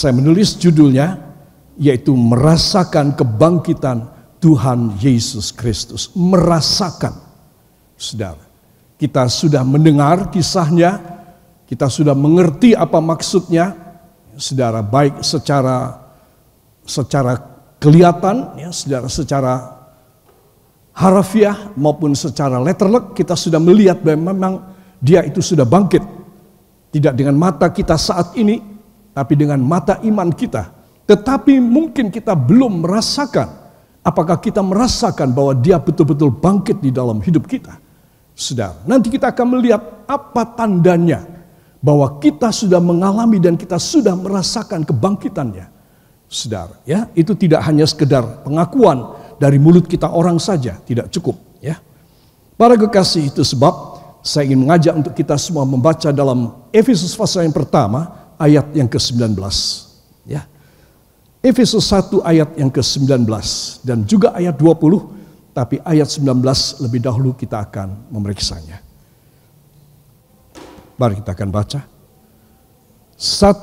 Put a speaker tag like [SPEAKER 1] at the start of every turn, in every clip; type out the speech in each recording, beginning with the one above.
[SPEAKER 1] Saya menulis judulnya, yaitu merasakan kebangkitan Tuhan Yesus Kristus. Merasakan. Saudara, kita sudah mendengar kisahnya, kita sudah mengerti apa maksudnya. Saudara, baik secara kelihatan, ya, saudara, secara harafiah maupun secara letterlek, kita sudah melihat bahwa memang dia itu sudah bangkit. Tidak dengan mata kita saat ini, tapi dengan mata iman kita. Tetapi mungkin kita belum merasakan. Apakah kita merasakan bahwa dia betul-betul bangkit di dalam hidup kita? Saudara, nanti kita akan melihat apa tandanya bahwa kita sudah mengalami dan kita sudah merasakan kebangkitannya. Saudara, ya, itu tidak hanya sekedar pengakuan dari mulut kita orang saja, tidak cukup, ya. Para kekasih, itu sebab saya ingin mengajak untuk kita semua membaca dalam Efesus pasal yang pertama, ayat yang ke-19, ya. Efesus 1 ayat yang ke-19 dan juga ayat 20, tapi ayat 19 lebih dahulu kita akan memeriksanya. Mari kita akan baca. 1,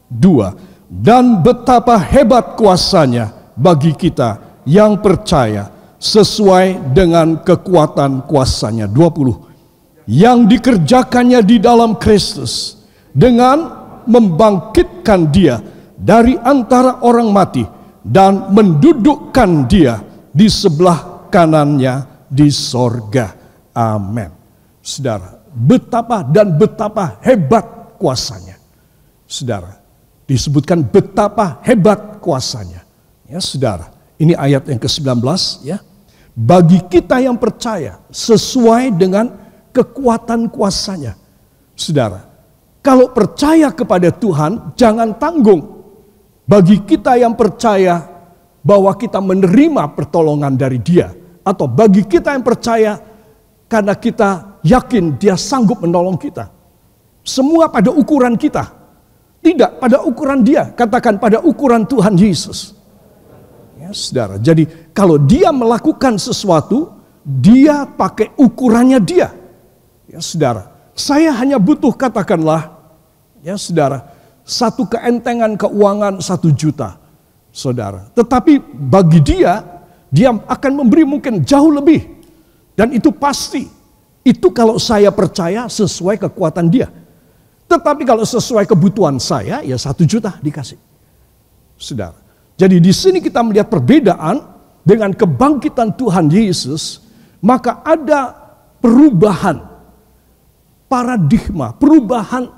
[SPEAKER 1] 2. Dan betapa hebat kuasanya bagi kita yang percaya sesuai dengan kekuatan kuasanya. 20. Yang dikerjakannya di dalam Kristus dengan membangkitkan dia dari antara orang mati dan mendudukkan dia di sebelah kanannya di sorga. Amin. Saudara, betapa hebat kuasanya. Saudara, disebutkan betapa hebat kuasanya. Ya, saudara, ini ayat yang ke-19, ya. Bagi kita yang percaya sesuai dengan kekuatan kuasanya. Saudara, kalau percaya kepada Tuhan, jangan tanggung. Bagi kita yang percaya bahwa kita menerima pertolongan dari Dia, atau bagi kita yang percaya karena kita yakin Dia sanggup menolong kita. Semua pada ukuran kita, tidak pada ukuran Dia. Katakan pada ukuran Tuhan Yesus. Ya, saudara. Jadi kalau Dia melakukan sesuatu, Dia pakai ukurannya Dia. Ya, saudara. Saya hanya butuh, katakanlah, ya saudara, satu keentengan keuangan 1 juta, saudara. Tetapi bagi dia akan memberi mungkin jauh lebih. Dan itu pasti. Itu kalau saya percaya sesuai kekuatan dia. Tetapi kalau sesuai kebutuhan saya, ya 1 juta dikasih. Saudara. Jadi di sini kita melihat perbedaan dengan kebangkitan Tuhan Yesus. Maka ada perubahan paradigma, perubahan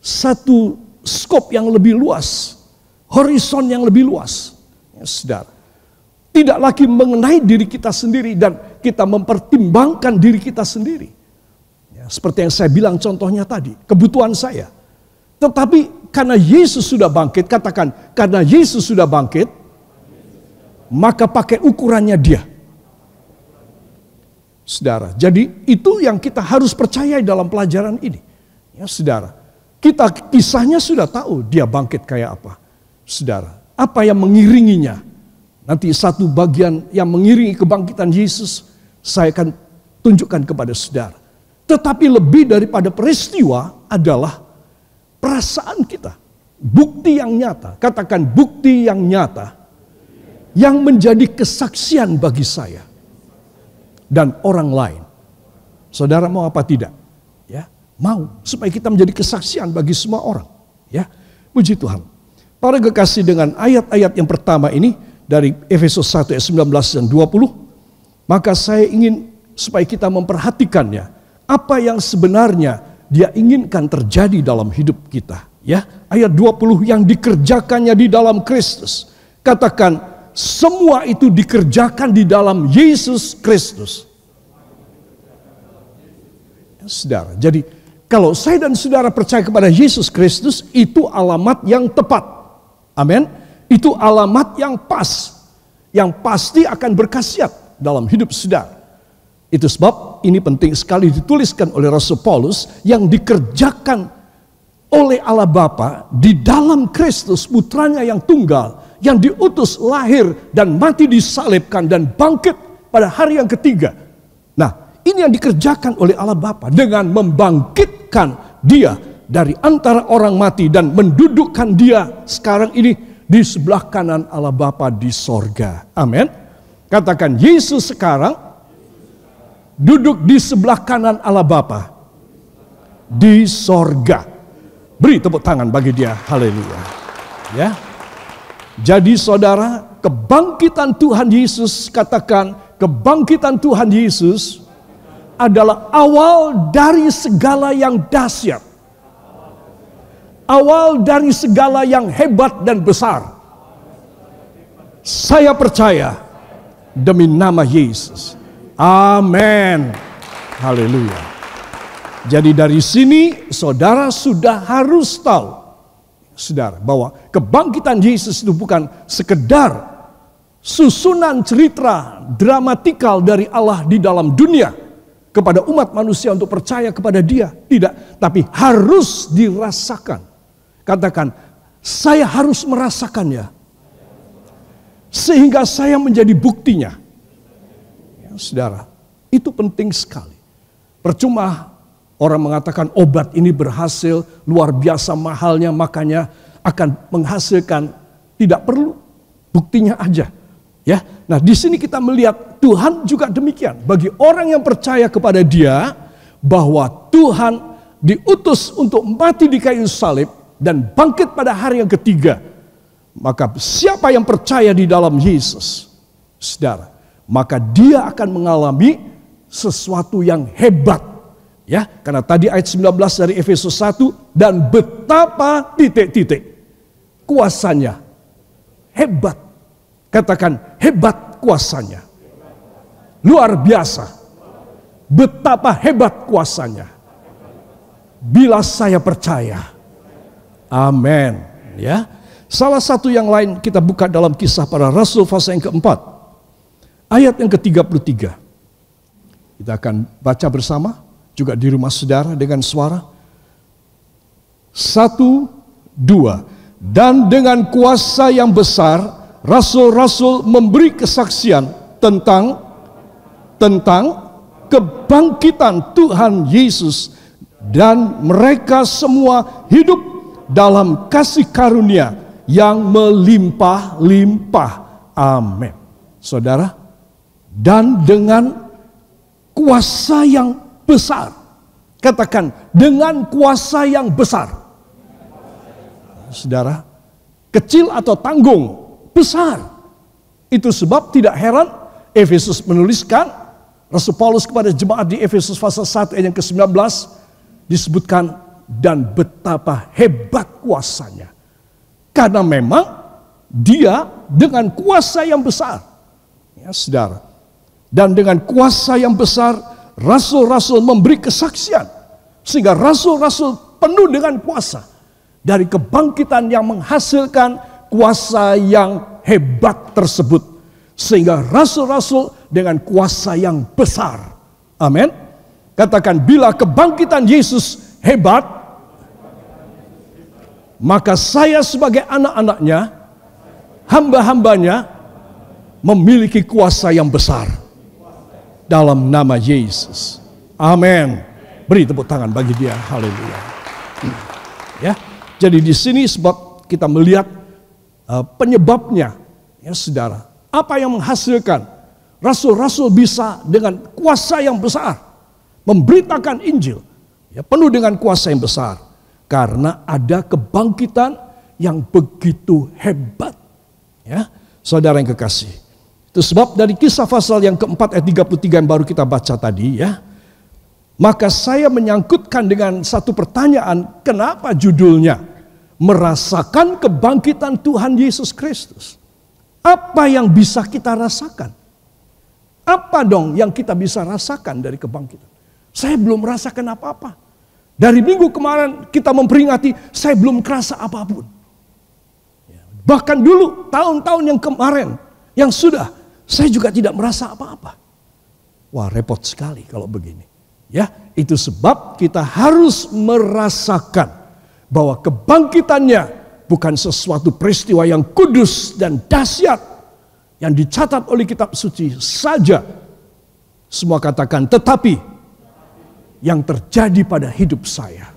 [SPEAKER 1] satu skop yang lebih luas, horizon yang lebih luas. Ya, saudara. Tidak lagi mengenai diri kita sendiri dan kita mempertimbangkan diri kita sendiri. Ya, seperti yang saya bilang contohnya tadi, kebutuhan saya. Tetapi karena Yesus sudah bangkit, katakan, karena Yesus sudah bangkit, maka pakai ukurannya Dia. Saudara, jadi itu yang kita harus percayai dalam pelajaran ini. Ya, saudara, kita kisahnya sudah tahu dia bangkit kayak apa. Saudara, apa yang mengiringinya? Nanti satu bagian yang mengiringi kebangkitan Yesus saya akan tunjukkan kepada saudara. Tetapi lebih daripada peristiwa adalah perasaan kita. Bukti yang nyata, katakan bukti yang nyata yang menjadi kesaksian bagi saya dan orang lain. Saudara mau apa tidak? Ya, mau supaya kita menjadi kesaksian bagi semua orang. Ya, puji Tuhan. Para kekasih, dengan ayat-ayat yang pertama ini dari Efesus 1 ayat 19 dan 20, maka saya ingin supaya kita memperhatikannya. Apa yang sebenarnya Dia inginkan terjadi dalam hidup kita. Ya, ayat 20, yang dikerjakannya di dalam Kristus. Katakan, semua itu dikerjakan di dalam Yesus Kristus. Ya, saudara, jadi kalau saya dan saudara percaya kepada Yesus Kristus, itu alamat yang tepat. Amin. Itu alamat yang pas, yang pasti akan berkhasiat dalam hidup saudara. Itu sebab ini penting sekali dituliskan oleh Rasul Paulus, yang dikerjakan oleh Allah Bapa di dalam Kristus, putranya yang tunggal, yang diutus lahir dan mati disalibkan dan bangkit pada hari yang ketiga. Nah, ini yang dikerjakan oleh Allah Bapa dengan membangkitkan Dia dari antara orang mati dan mendudukkan dia sekarang ini di sebelah kanan Allah Bapa di sorga. Amin. Katakan, Yesus sekarang duduk di sebelah kanan Allah Bapa di sorga. Beri tepuk tangan bagi dia. Haleluya. Ya. Jadi saudara, kebangkitan Tuhan Yesus, katakan, kebangkitan Tuhan Yesus adalah awal dari segala yang dahsyat. Awal dari segala yang hebat dan besar. Saya percaya demi nama Yesus. Amin. Haleluya. Jadi dari sini saudara sudah harus tahu, saudara, bahwa kebangkitan Yesus itu bukan sekedar susunan cerita dramatikal dari Allah di dalam dunia kepada umat manusia untuk percaya kepada Dia. Tidak, tapi harus dirasakan. Katakan, saya harus merasakannya sehingga saya menjadi buktinya. Ya, saudara, itu penting sekali. Percuma orang mengatakan obat ini berhasil, luar biasa mahalnya, makanya akan menghasilkan. Tidak perlu, buktinya aja. Ya, nah di sini kita melihat Tuhan juga demikian. Bagi orang yang percaya kepada Dia, bahwa Tuhan diutus untuk mati di kayu salib dan bangkit pada hari yang ketiga. Maka siapa yang percaya di dalam Yesus, saudara, maka dia akan mengalami sesuatu yang hebat. Ya, karena tadi ayat 19 dari Efesus 1, dan betapa titik-titik kuasanya hebat. Katakan, hebat kuasanya. Luar biasa. Betapa hebat kuasanya. Bila saya percaya. Amin. Ya. Salah satu yang lain kita buka dalam Kisah Para Rasul pasal yang keempat. Ayat yang ke-33. Kita akan baca bersama. Juga di rumah saudara dengan suara. 1, 2. Dan dengan kuasa yang besar, rasul-rasul memberi kesaksian tentang kebangkitan Tuhan Yesus. Dan mereka semua hidup dalam kasih karunia yang melimpah-limpah. Amin. Saudara, dan dengan kuasa yang besar. Katakan, dengan kuasa yang besar. Saudara, kecil atau tanggung, besar. Itu sebab tidak heran Efesus menuliskan, Rasul Paulus kepada jemaat di Efesus pasal 1 ayat yang ke-19 disebutkan, dan betapa hebat kuasanya. Karena memang dia dengan kuasa yang besar. Ya, saudara. Dan dengan kuasa yang besar, rasul-rasul memberi kesaksian. Sehingga rasul-rasul penuh dengan kuasa. Dari kebangkitan yang menghasilkan kuasa yang hebat tersebut. Sehingga rasul-rasul dengan kuasa yang besar. Amin. Katakan, bila kebangkitan Yesus hebat, maka saya sebagai anak-anaknya, hamba-hambanya, memiliki kuasa yang besar. Dalam nama Yesus. Amin. Beri tepuk tangan bagi dia. Haleluya. Ya, jadi di sini sebab kita melihat penyebabnya, ya saudara. Apa yang menghasilkan rasul-rasul bisa dengan kuasa yang besar memberitakan Injil, ya, penuh dengan kuasa yang besar. Karena ada kebangkitan yang begitu hebat. Ya, saudara yang kekasih. Itu sebab dari Kisah pasal yang keempat ayat 33 yang baru kita baca tadi, ya. Maka saya menyangkutkan dengan satu pertanyaan, kenapa judulnya merasakan kebangkitan Tuhan Yesus Kristus? Apa yang bisa kita rasakan? Apa dong yang kita bisa rasakan dari kebangkitan? Saya belum merasakan apa-apa. Dari minggu kemarin kita memperingati, saya belum kerasa apapun. Bahkan dulu tahun-tahun yang kemarin, yang sudah, saya juga tidak merasa apa-apa. Wah, repot sekali kalau begini. Ya, itu sebab kita harus merasakan bahwa kebangkitannya bukan sesuatu peristiwa yang kudus dan dahsyat yang dicatat oleh kitab suci saja. Semua katakan, tetapi yang terjadi pada hidup saya.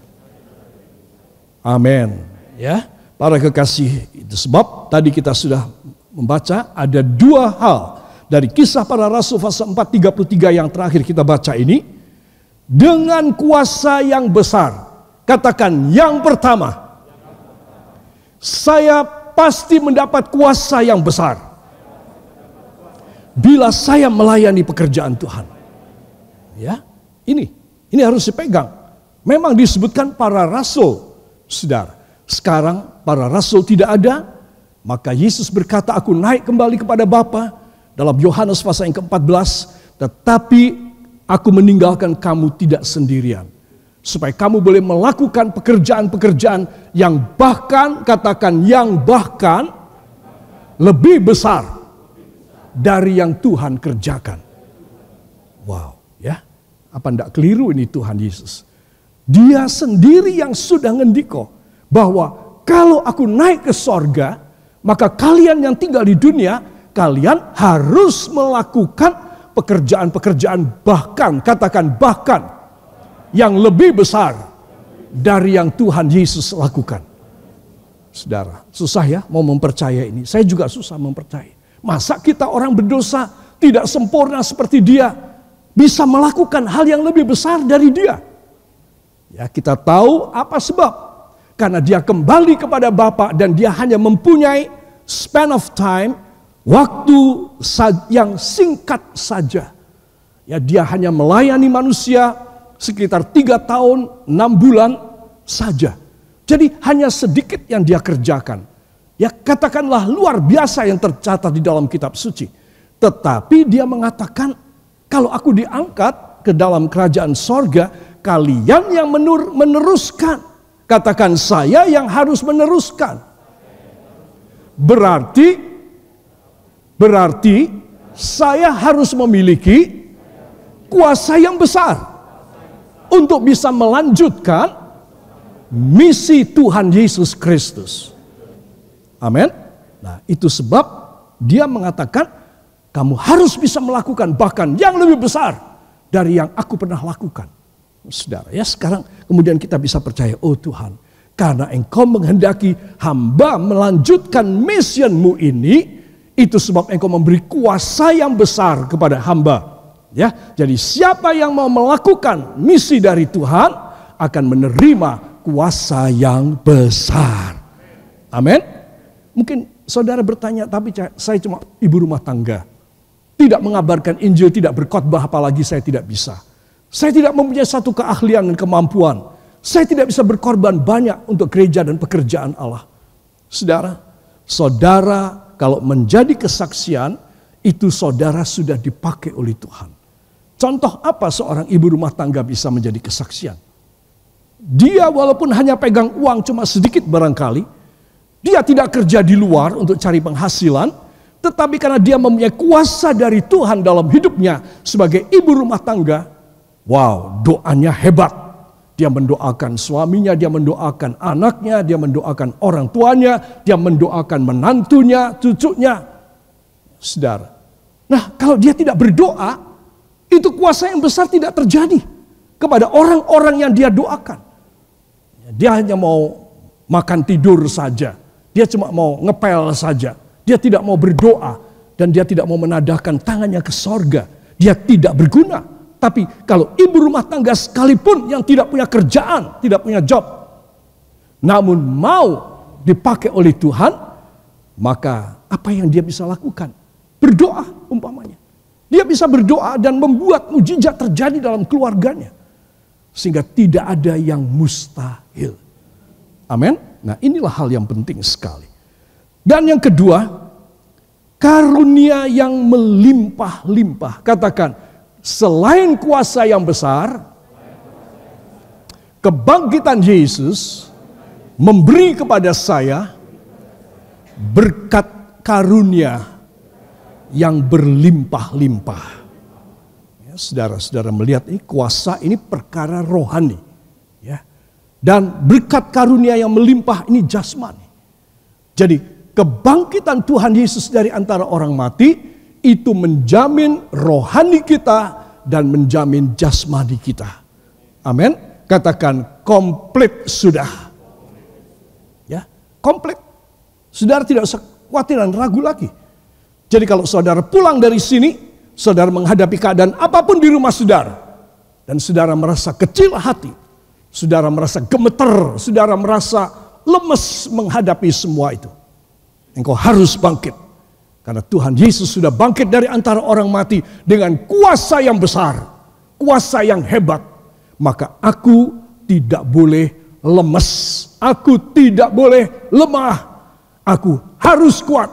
[SPEAKER 1] Amin. Ya, para kekasih, itu sebab tadi kita sudah membaca ada dua hal dari Kisah Para Rasul pasal 4:33 yang terakhir kita baca ini, dengan kuasa yang besar. Katakan yang pertama, saya pasti mendapat kuasa yang besar bila saya melayani pekerjaan Tuhan. Ya, ini harus dipegang. Memang disebutkan para rasul, saudara. Sekarang para rasul tidak ada, maka Yesus berkata, aku naik kembali kepada Bapa dalam Yohanes pasal yang ke-14, tetapi aku meninggalkan kamu tidak sendirian, supaya kamu boleh melakukan pekerjaan-pekerjaan yang bahkan, katakan yang bahkan lebih besar dari yang Tuhan kerjakan. Wow, ya. Apa enggak keliru ini Tuhan Yesus? Dia sendiri yang sudah ngendiko bahwa kalau aku naik ke sorga, maka kalian yang tinggal di dunia, kalian harus melakukan pekerjaan-pekerjaan bahkan, katakan bahkan, yang lebih besar dari yang Tuhan Yesus lakukan. Saudara, susah ya mau mempercayai ini. Saya juga susah mempercayai. Masa kita orang berdosa tidak sempurna seperti dia, bisa melakukan hal yang lebih besar dari dia? Ya, kita tahu apa sebab. Karena dia kembali kepada Bapa dan dia hanya mempunyai span of time, waktu yang singkat saja. Ya, dia hanya melayani manusia sekitar 3 tahun 6 bulan saja. Jadi hanya sedikit yang dia kerjakan. Ya, katakanlah luar biasa yang tercatat di dalam kitab suci. Tetapi dia mengatakan, kalau aku diangkat ke dalam kerajaan sorga, kalian yang meneruskan. Katakan, saya yang harus meneruskan. Berarti saya harus memiliki kuasa yang besar untuk bisa melanjutkan misi Tuhan Yesus Kristus. Amin. Nah, itu sebab dia mengatakan kamu harus bisa melakukan bahkan yang lebih besar dari yang aku pernah lakukan. Saudara, ya sekarang kemudian kita bisa percaya, oh Tuhan, karena Engkau menghendaki hamba melanjutkan missionmu ini, itu sebab Engkau memberi kuasa yang besar kepada hamba. Ya, jadi siapa yang mau melakukan misi dari Tuhan akan menerima kuasa yang besar. Amin. Mungkin saudara bertanya, tapi saya cuma ibu rumah tangga, tidak mengabarkan Injil, tidak berkhotbah, apalagi saya tidak bisa. Saya tidak mempunyai satu keahlian dan kemampuan. Saya tidak bisa berkorban banyak untuk gereja dan pekerjaan Allah. Saudara kalau menjadi kesaksian, itu saudara sudah dipakai oleh Tuhan. Contoh apa seorang ibu rumah tangga bisa menjadi kesaksian? Dia walaupun hanya pegang uang cuma sedikit barangkali, dia tidak kerja di luar untuk cari penghasilan, tetapi karena dia mempunyai kuasa dari Tuhan dalam hidupnya sebagai ibu rumah tangga, wow, doanya hebat. Dia mendoakan suaminya, dia mendoakan anaknya, dia mendoakan orang tuanya, dia mendoakan menantunya, cucunya. Saudara, nah kalau dia tidak berdoa, itu kuasa yang besar tidak terjadi kepada orang-orang yang dia doakan. Dia hanya mau makan tidur saja. Dia cuma mau ngepel saja. Dia tidak mau berdoa. Dan dia tidak mau menadahkan tangannya ke sorga. Dia tidak berguna. Tapi kalau ibu rumah tangga sekalipun yang tidak punya kerjaan, tidak punya job, namun mau dipakai oleh Tuhan, maka apa yang dia bisa lakukan? Berdoa umpamanya. Dia bisa berdoa dan membuat mujizat terjadi dalam keluarganya. Sehingga tidak ada yang mustahil. Amin. Nah, inilah hal yang penting sekali. Dan yang kedua, karunia yang melimpah-limpah. Katakan, selain kuasa yang besar, kebangkitan Yesus memberi kepada saya berkat karunia yang berlimpah-limpah. Ya, saudara-saudara melihat ini kuasa ini perkara rohani. Ya. Dan berkat karunia yang melimpah ini jasmani. Jadi kebangkitan Tuhan Yesus dari antara orang mati itu menjamin rohani kita dan menjamin jasmani kita. Amin. Katakan komplit sudah. komplit. Saudara tidak usah khawatir dan ragu lagi. Jadi kalau saudara pulang dari sini, saudara menghadapi keadaan apapun di rumah saudara, dan saudara merasa kecil hati, saudara merasa gemeter, saudara merasa lemes menghadapi semua itu, engkau harus bangkit. Karena Tuhan Yesus sudah bangkit dari antara orang mati dengan kuasa yang besar, kuasa yang hebat. Maka aku tidak boleh lemes, aku tidak boleh lemah, aku harus kuat.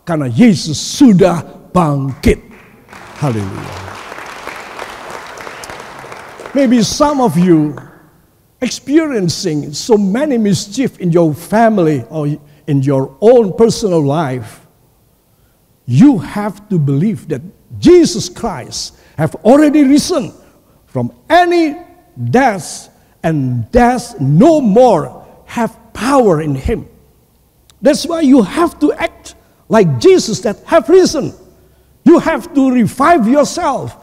[SPEAKER 1] Karena Yesus sudah bangkit. Haleluya. Maybe some of you experiencing so many mischief in your family or in your own personal life. You have to believe that Jesus Christ have already risen from any death, and death no more have power in him. That's why you have to act like Jesus that have risen. You have to revive yourself.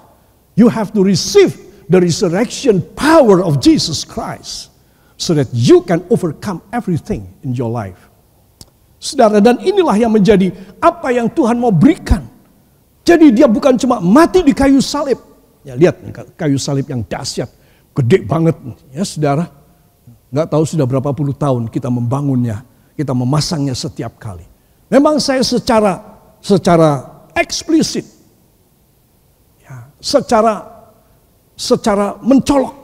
[SPEAKER 1] You have to receive the resurrection power of Jesus Christ so that you can overcome everything in your life. Saudara, dan inilah yang menjadi apa yang Tuhan mau berikan. Jadi dia bukan cuma mati di kayu salib. Ya, lihat kayu salib yang dahsyat, gede banget ya saudara. Nggak tahu sudah berapa puluh tahun kita membangunnya, kita memasangnya setiap kali. Memang saya secara eksplisit, ya, secara mencolok,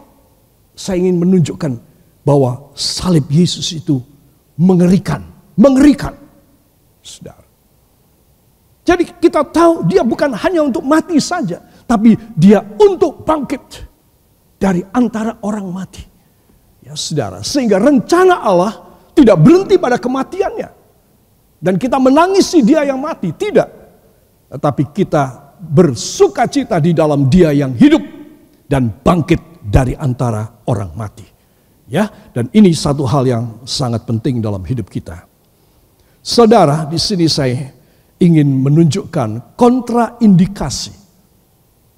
[SPEAKER 1] saya ingin menunjukkan bahwa salib Yesus itu mengerikan, saudara. Jadi kita tahu dia bukan hanya untuk mati saja, tapi dia untuk bangkit dari antara orang mati. Ya saudara, sehingga rencana Allah tidak berhenti pada kematiannya. Dan kita menangisi dia yang mati, tidak. Tetapi kita bersuka cita di dalam dia yang hidup dan bangkit dari antara orang mati. Ya, dan ini satu hal yang sangat penting dalam hidup kita. Saudara, di sini saya ingin menunjukkan kontraindikasi,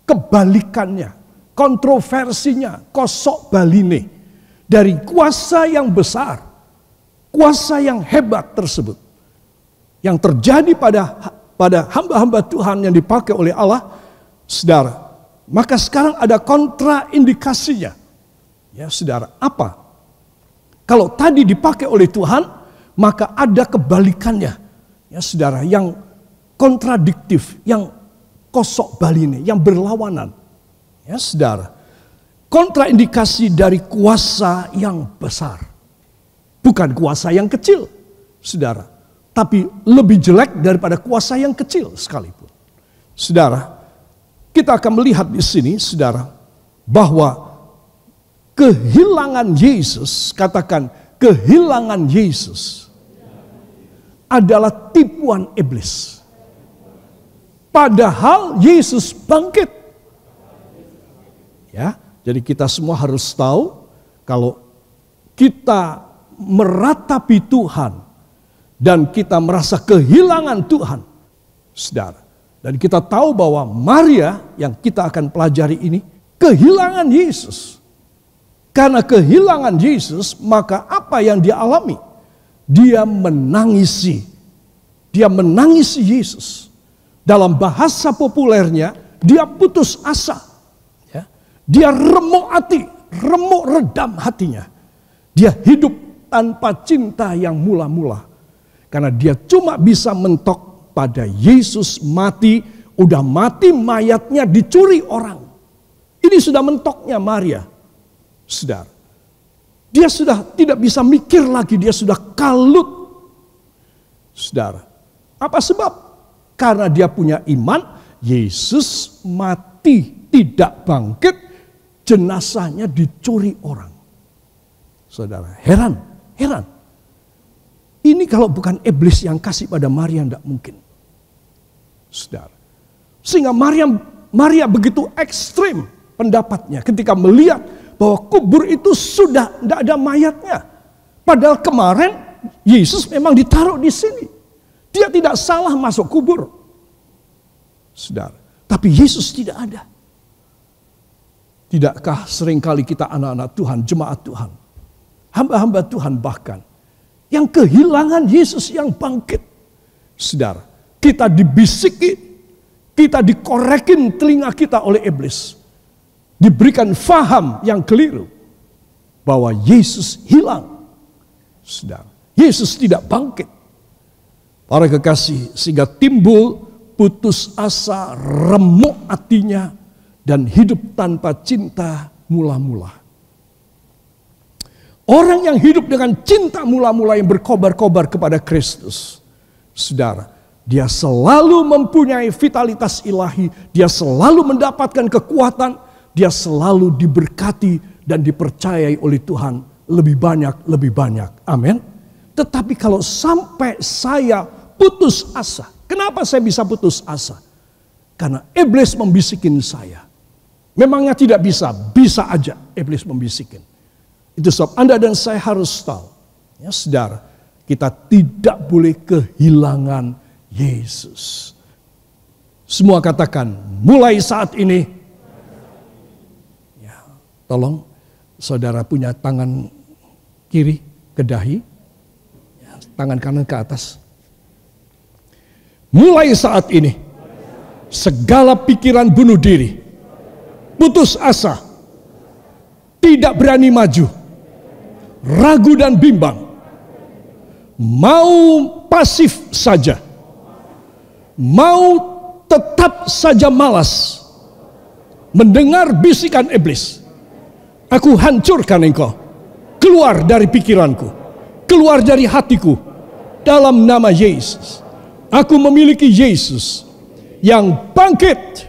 [SPEAKER 1] kebalikannya, kontroversinya, kosok baline dari kuasa yang besar, kuasa yang hebat tersebut, yang terjadi pada hamba-hamba Tuhan yang dipakai oleh Allah, saudara. Maka sekarang ada kontraindikasinya. Ya saudara, apa? Kalau tadi dipakai oleh Tuhan, maka ada kebalikannya. Ya saudara, yang kontradiktif, yang kosok baline, yang berlawanan. Ya saudara, kontraindikasi dari kuasa yang besar. Bukan kuasa yang kecil, saudara. Tapi lebih jelek daripada kuasa yang kecil sekalipun. Saudara, kita akan melihat di sini, saudara, bahwa kehilangan Yesus, katakan kehilangan Yesus, adalah tipuan iblis. Padahal Yesus bangkit. Ya, jadi kita semua harus tahu kalau kita meratapi Tuhan dan kita merasa kehilangan Tuhan, saudara. Dan kita tahu bahwa Maria yang kita akan pelajari ini kehilangan Yesus. Karena kehilangan Yesus, maka apa yang dia alami? Dia menangisi. Dia menangisi Yesus. Dalam bahasa populernya, dia putus asa. Ya. Dia remuk hati, remuk redam hatinya. Dia hidup tanpa cinta yang mula-mula. Karena dia cuma bisa mentok pada Yesus mati, udah mati mayatnya dicuri orang. Ini sudah mentoknya Maria. Saudara, dia sudah tidak bisa mikir lagi, dia sudah kalut. Saudara, apa sebab? Karena dia punya iman, Yesus mati, tidak bangkit, jenazahnya dicuri orang. Saudara, heran. Ini kalau bukan iblis yang kasih pada Maria, tidak mungkin. Saudara. Sehingga Maria begitu ekstrim pendapatnya ketika melihat bahwa kubur itu sudah tidak ada mayatnya. Padahal kemarin Yesus memang ditaruh di sini. Dia tidak salah masuk kubur. Saudara. Tapi Yesus tidak ada. Tidakkah seringkali kita anak-anak Tuhan, jemaat Tuhan, hamba-hamba Tuhan bahkan, yang kehilangan Yesus yang bangkit. Saudara, kita dibisiki, kita dikorekin telinga kita oleh iblis. Diberikan faham yang keliru bahwa Yesus hilang. Saudara, Yesus tidak bangkit. Para kekasih, sehingga timbul putus asa, remuk hatinya, dan hidup tanpa cinta mula-mula. Orang yang hidup dengan cinta mula-mula yang berkobar-kobar kepada Kristus, saudara, dia selalu mempunyai vitalitas ilahi, dia selalu mendapatkan kekuatan, dia selalu diberkati dan dipercayai oleh Tuhan lebih banyak. Amin. Tetapi kalau sampai saya putus asa, kenapa saya bisa putus asa? Karena iblis membisikin saya. Memangnya tidak bisa aja iblis membisikin. Itu sebab Anda dan saya harus tahu, ya saudara, kita tidak boleh kehilangan Yesus. Semua katakan, mulai saat ini. Ya, tolong saudara punya tangan kiri ke dahi, ya, tangan kanan ke atas. Mulai saat ini, segala pikiran bunuh diri, putus asa, tidak berani maju, ragu dan bimbang, mau pasif saja, mau tetap saja malas, mendengar bisikan iblis. Aku hancurkan engkau, keluar dari pikiranku, keluar dari hatiku, dalam nama Yesus. Aku memiliki Yesus yang bangkit,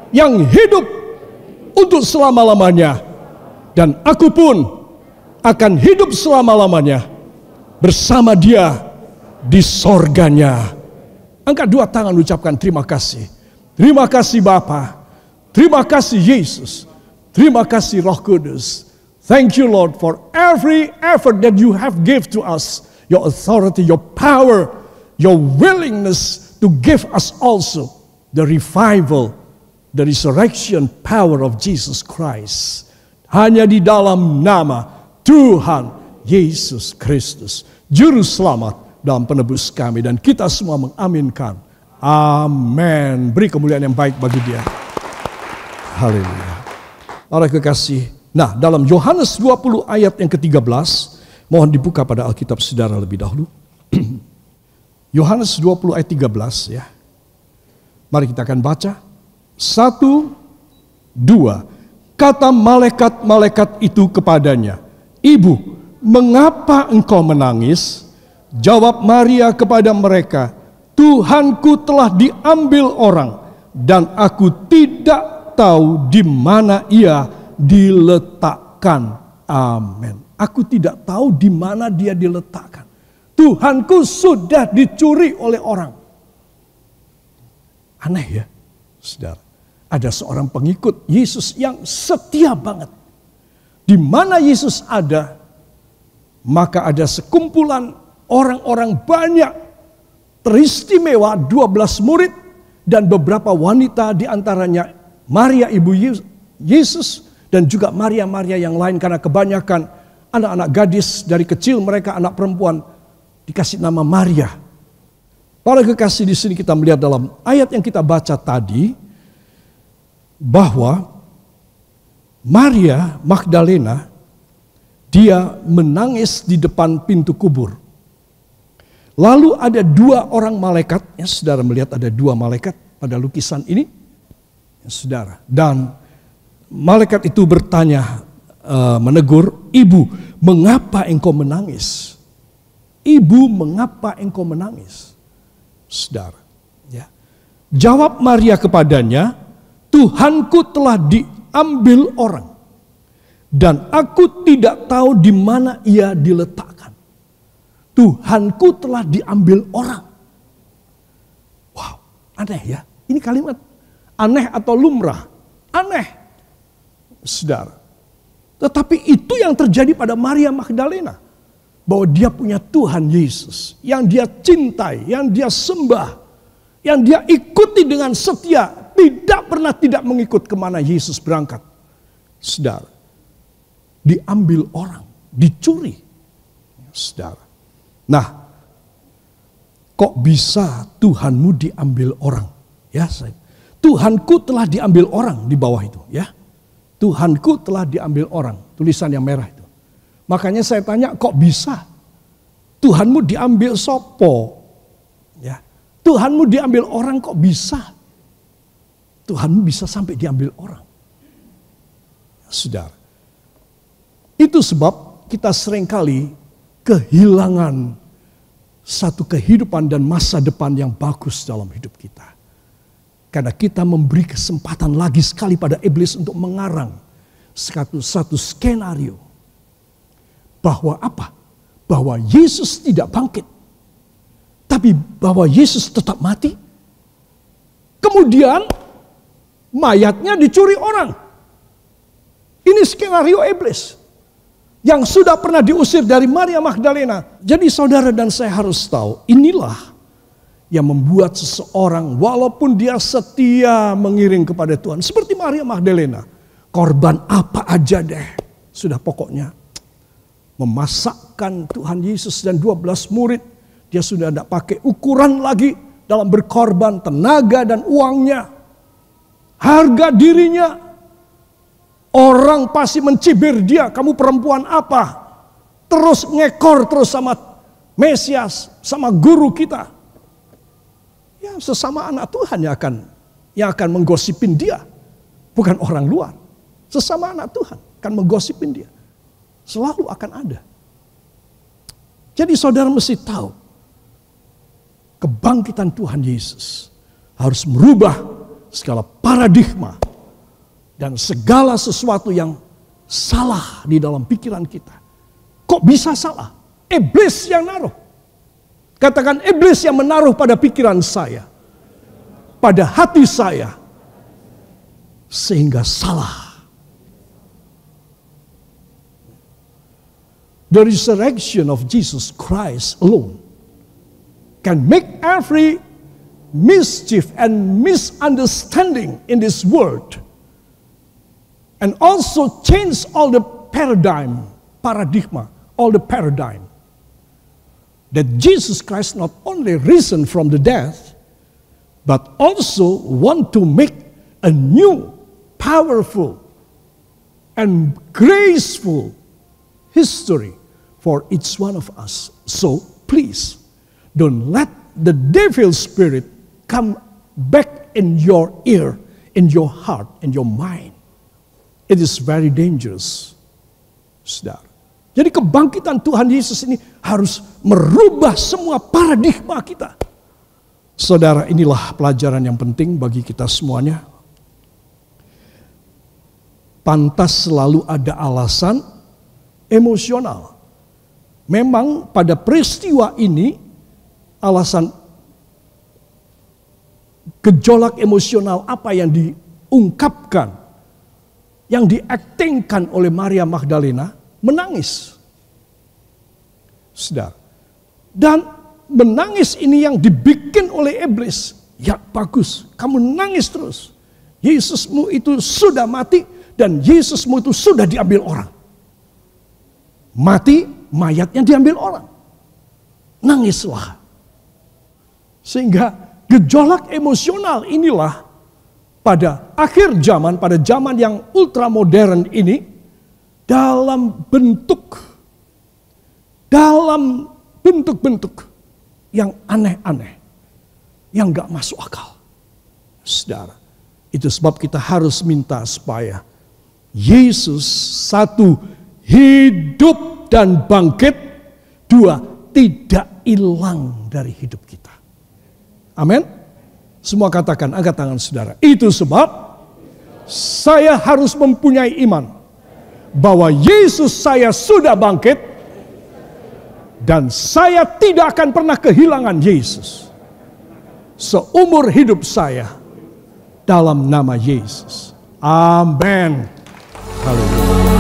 [SPEAKER 1] yang hidup untuk selama-lamanya. Dan aku pun akan hidup selama-lamanya bersama dia di sorganya. Angkat dua tangan, ucapkan terima kasih. Terima kasih Bapa, terima kasih Yesus, terima kasih Roh Kudus. Thank you Lord for every effort that you have given to us. Your authority, your power, your willingness to give us also the revival, the resurrection power of Jesus Christ. Hanya di dalam nama Tuhan Yesus Kristus, Juru Selamat dan Penebus kami. Dan kita semua mengaminkan. Amin. Beri kemuliaan yang baik bagi dia. Haleluya. Para kekasih. Nah, dalam Yohanes 20 ayat yang ke-13. Mohon dibuka pada Alkitab saudara lebih dahulu. Yohanes 20 ayat 13 ya. Mari kita akan baca. 1, 2. Kata malaikat-malaikat itu kepadanya, Ibu, mengapa engkau menangis? Jawab Maria kepada mereka, Tuhanku telah diambil orang, dan aku tidak tahu di mana ia diletakkan. Amin. Aku tidak tahu di mana dia diletakkan. Tuhanku sudah dicuri oleh orang. Aneh ya, saudara. Ada seorang pengikut Yesus yang setia banget. Di mana Yesus ada, maka ada sekumpulan orang-orang banyak teristimewa, 12 murid dan beberapa wanita, di antaranya Maria ibu Yesus dan juga Maria-Maria yang lain, karena kebanyakan anak-anak gadis dari kecil mereka anak perempuan dikasih nama Maria. Para kekasih, di sini kita melihat dalam ayat yang kita baca tadi bahwa Maria Magdalena dia menangis di depan pintu kubur. Lalu ada 2 orang malaikat, ya saudara melihat ada 2 malaikat pada lukisan ini, ya saudara. Dan malaikat itu bertanya, menegur, Ibu, mengapa engkau menangis? Ibu, mengapa engkau menangis? Saudara, ya. Jawab Maria kepadanya, Tuhanku telah diambil orang, dan aku tidak tahu di mana ia diletakkan. Tuhanku telah diambil orang. Wow, aneh ya. Ini kalimat aneh atau lumrah? Aneh, saudara. Tetapi itu yang terjadi pada Maria Magdalena. Bahwa dia punya Tuhan Yesus yang dia cintai, yang dia sembah, yang dia ikuti dengan setia, tidak pernah tidak mengikut kemana Yesus berangkat. Saudara, diambil orang, dicuri. Saudara, Nah, kok bisa Tuhanmu diambil orang? Ya, Tuhanku telah diambil orang di bawah itu, ya. Tuhanku telah diambil orang, tulisan yang merah itu. Makanya saya tanya, kok bisa Tuhanmu diambil sopo? Ya, Tuhanmu diambil orang, kok bisa? Tuhanmu bisa sampai diambil orang. Ya, saudara, itu sebab kita seringkali kehilangan satu kehidupan dan masa depan yang bagus dalam hidup kita. Karena kita memberi kesempatan lagi sekali pada iblis untuk mengarang satu skenario. Bahwa apa? Bahwa Yesus tidak bangkit. Tapi bahwa Yesus tetap mati. Kemudian mayatnya dicuri orang. Ini skenario iblis. Yang sudah pernah diusir dari Maria Magdalena. Jadi saudara dan saya harus tahu, inilah yang membuat seseorang walaupun dia setia mengiring kepada Tuhan. Seperti Maria Magdalena. Korban apa aja deh. Sudah pokoknya memasakkan Tuhan Yesus dan 12 murid. Dia sudah tidak pakai ukuran lagi dalam berkorban tenaga dan uangnya. Harga dirinya. Orang pasti mencibir dia. Kamu perempuan apa? Terus ngekor terus sama Mesias. Sama guru kita. Ya, sesama anak Tuhan yang akan menggosipin dia. Bukan orang luar. Sesama anak Tuhan akan menggosipin dia. Selalu akan ada. Jadi saudara mesti tahu. Kebangkitan Tuhan Yesus harus merubah segala paradigma. Dan segala sesuatu yang salah di dalam pikiran kita. Kok bisa salah? Iblis yang naruh. Katakan iblis yang menaruh pada pikiran saya. Pada hati saya. Sehingga salah. The resurrection of Jesus Christ alone can make every mischief and misunderstanding in this world. And also change all the paradigm. All the paradigm. That Jesus Christ not only risen from the dead, but also want to make a new, powerful, and graceful history for each one of us. So please, don't let the devil spirit come back in your ear, in your heart, in your mind. It is very dangerous. Saudara. Jadi kebangkitan Tuhan Yesus ini harus merubah semua paradigma kita. Saudara, inilah pelajaran yang penting bagi kita semuanya. Pantas selalu ada alasan emosional. Memang pada peristiwa ini alasan gejolak emosional apa yang diungkapkan, yang diaktingkan oleh Maria Magdalena, menangis. Saudara. Dan menangis ini yang dibikin oleh iblis. Ya bagus, kamu nangis terus. Yesusmu itu sudah mati dan Yesusmu itu sudah diambil orang. Mati, mayatnya diambil orang. Nangislah. Sehingga gejolak emosional inilah pada akhir zaman, pada zaman yang ultramodern ini, dalam bentuk-bentuk yang aneh-aneh, yang gak masuk akal. Saudara, itu sebab kita harus minta supaya Yesus satu, hidup dan bangkit, dua, tidak hilang dari hidup kita. Amin. Semua katakan, angkat tangan saudara. Itu sebab saya harus mempunyai iman bahwa Yesus saya sudah bangkit dan saya tidak akan pernah kehilangan Yesus seumur hidup saya dalam nama Yesus. Amin. Haleluya.